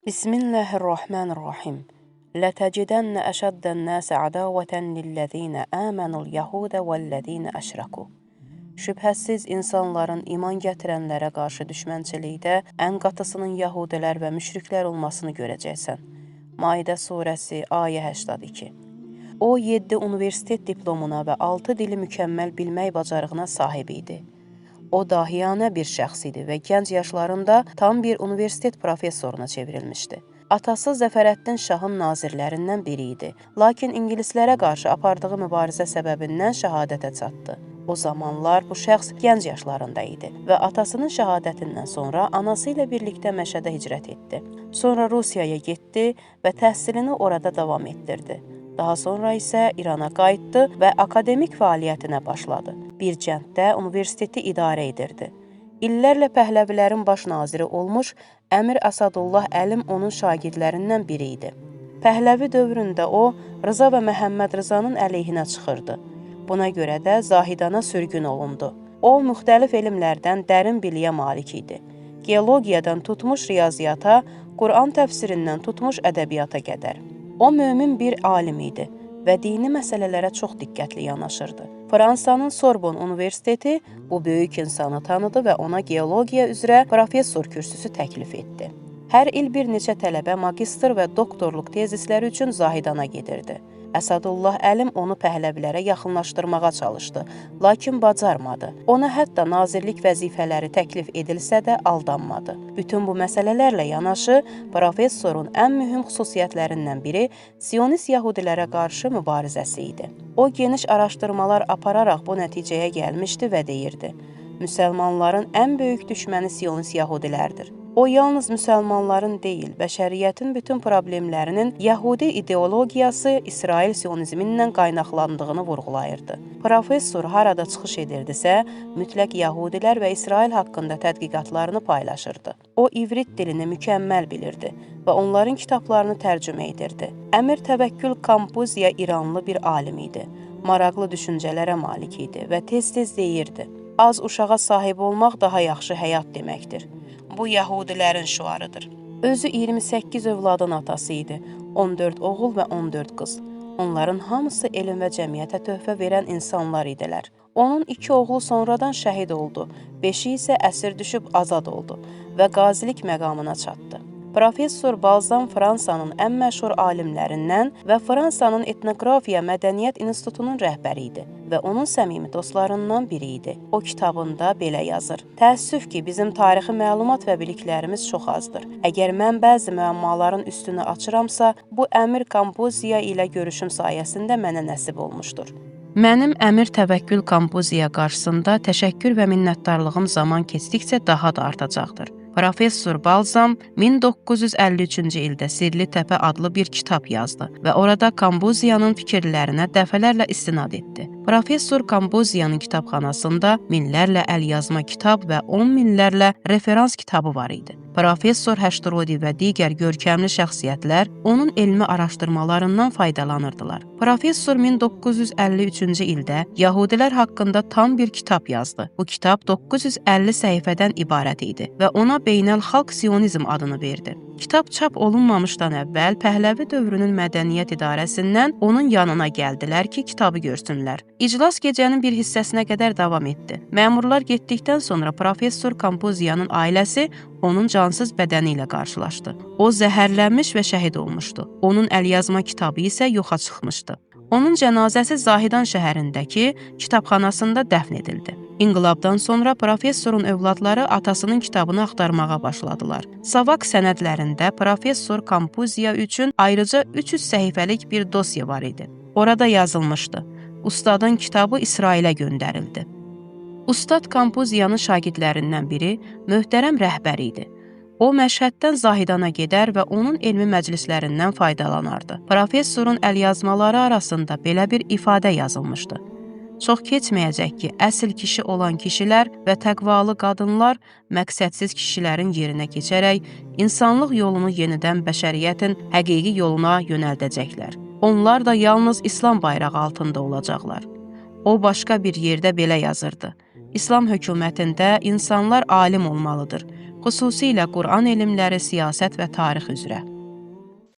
Bismillahirrahmanirrahim. لَتَجِدَنَّ أَشَدَّ النَّاسِ عَدَاوَةً لِلَّذ۪ينَ آمَنُوا الْيَهُودَ وَالَّذ۪ينَ أَشْرَكُوا. Şübhəsiz insanların iman gətirənlərə qarşı düşmənçilikdə ən qatısının Yahudilər və müşriklər olmasını görəcəksən. Maidə surəsi, ayə 82. O, 7 universitet diplomuna və 6 dili mükəmməl bilmək bacarığına sahib idi. O, dahiyanə bir şəxs idi və gənc yaşlarında tam bir universitet professoruna çevrilmişdi. Atası Zəfərəddin Şahın nazirlərindən biri idi, lakin ingilislərə qarşı apardığı mübarizə səbəbindən şəhadətə çatdı. O zamanlar bu şəxs gənc yaşlarında idi və atasının şəhadətindən sonra anası ilə birlikdə Məşədə hicrət etdi. Sonra Rusiyaya getdi və təhsilini orada davam etdirdi. Daha sonra isə İrana qayıtdı və akademik fəaliyyətinə başladı. Bir kənddə universiteti idarə edirdi. İllərlə Pəhləvilərin baş naziri olmuş Əmir Əsadullah Əlim onun şagirdlərindən biri idi. Pəhləvi dövründə o, Rıza və Məhəmməd Rızanın əleyhinə çıxırdı. Buna görə də Zahidana sürgün olundu. O, müxtəlif elmlərdən dərin biliyə malik idi. Geologiyadan tutmuş riyaziyyata, Quran təfsirindən tutmuş ədəbiyyata qədər. O, mömin bir alim idi və dini məsələlərə çox diqqətli yanaşırdı. Fransanın Sorbon Universiteti bu böyük insanı tanıdı və ona geologiya üzrə professor kürsüsü təklif etdi. Hər il bir neçə tələbə magistr və doktorluq tezisləri üçün Zahidana gedirdi. Əsadullah Əlim onu Pəhləvilərə yaxınlaşdırmağa çalışdı, lakin bacarmadı. Ona hətta nazirlik vəzifələri təklif edilsə də aldanmadı. Bütün bu məsələlərlə yanaşı, professorun ən mühüm xüsusiyyətlərindən biri Siyonist Yahudilərə qarşı mübarizəsi idi. O, geniş araşdırmalar apararaq bu nəticəyə gəlmişdi və deyirdi: Müsəlmanların ən böyük düşməni Siyonist Yahudilərdir. O, yalnız müsəlmanların deyil, bəşəriyyətin bütün problemlərinin Yahudi ideologiyası İsrail siyonizmindən qaynaqlandığını vurğulayırdı. Professor harada çıxış edirdisə, mütləq Yahudilər və İsrail haqqında tədqiqatlarını paylaşırdı. O, ivrit dilini mükəmməl bilirdi və onların kitablarını tərcümə edirdi. Əmir Təvəkkül Kampuziya İranlı bir alim idi. Maraqlı düşüncələrə malik idi və tez-tez deyirdi: Az uşağa sahib olmaq daha yaxşı həyat deməkdir. Bu Yahudilərin şüarıdır. Özü 28 övladın atası idi. 14 oğul və 14 qız. Onların hamısı elm və cəmiyyətə töhfə verən insanlar idilər. Onun 2 oğlu sonradan şəhid oldu, 5-i isə əsir düşüb azad oldu və qazilik məqamına çatdı. Professor Balzan Fransanın ən məşhur alimlərindən və Fransanın etnografiya mədəniyyət institutunun rəhbəri idi və onun səmimi dostlarından biri idi. O kitabında belə yazır: Təəssüf ki, bizim tarixi məlumat və biliklərimiz çox azdır. Əgər mən bəzi müəmmaların üstünü açıramsa, bu Əmir Kampuziya ilə görüşüm sayəsində mənə nəsib olmuşdur. Mənim Əmir Təvəkkül Kampuziya qarşısında təşəkkür və minnətdarlığım zaman keçdikcə daha da artacaqdır. Professor Balzam 1953-cü ildə Sirli Təpə adlı bir kitab yazdı və orada Kampuziyanın fikirlərinə dəfələrlə istinad etdi. Professor Kampuziyanın kitabxanasında minlərlə əlyazma kitab və 10 minlərlə referans kitabı var idi. Professor Həştrodi və digər görkəmli şəxsiyyətlər onun elmi araşdırmalarından faydalanırdılar. Professor 1953-cü ildə Yahudilər haqqında tam bir kitab yazdı. Bu kitab 950 səhifədən ibarət idi və ona Beynəlxalq Siyonizm adını verdi. Kitab çap olunmamışdan əvvəl Pəhləvi dövrünün mədəniyyət idarəsindən onun yanına gəldilər ki, kitabı görsünlər. İclas gecənin bir hissəsinə qədər davam etdi. Məmurlar getdikdən sonra Professor Kampuziyanın ailəsi onun cansız bədəni ilə qarşılaşdı. O, zəhərlənmiş və şəhid olmuşdu. Onun əlyazma kitabı isə yoxa çıxmışdı. Onun cənazəsi Zahidan şəhərindəki kitabxanasında dəfn edildi. İnqilabdan sonra professorun övladları atasının kitabını axtarmağa başladılar. Savak sənədlərində Professor Kampuziya üçün ayrıca 300 səhifəlik bir dosya var idi. Orada yazılmışdı: Ustadın kitabı İsrailə göndərildi. Ustad Kampuziyanın şagirdlərindən biri möhtərəm rəhbər idi. O, Məşhəddən Zahidana gedər və onun elmi məclislərindən faydalanardı. Professorun əlyazmaları arasında belə bir ifadə yazılmışdı: Çox keçməyəcək ki, əsl kişi olan kişilər və təqvalı qadınlar məqsədsiz kişilərin yerinə keçərək insanlıq yolunu yenidən bəşəriyyətin həqiqi yoluna yönəldəcəklər. Onlar da yalnız İslam bayrağı altında olacaqlar. O, başqa bir yerdə belə yazırdı: İslam hökumətində insanlar alim olmalıdır. xüsusilə Quran elmləri, siyasət və tarix üzrə.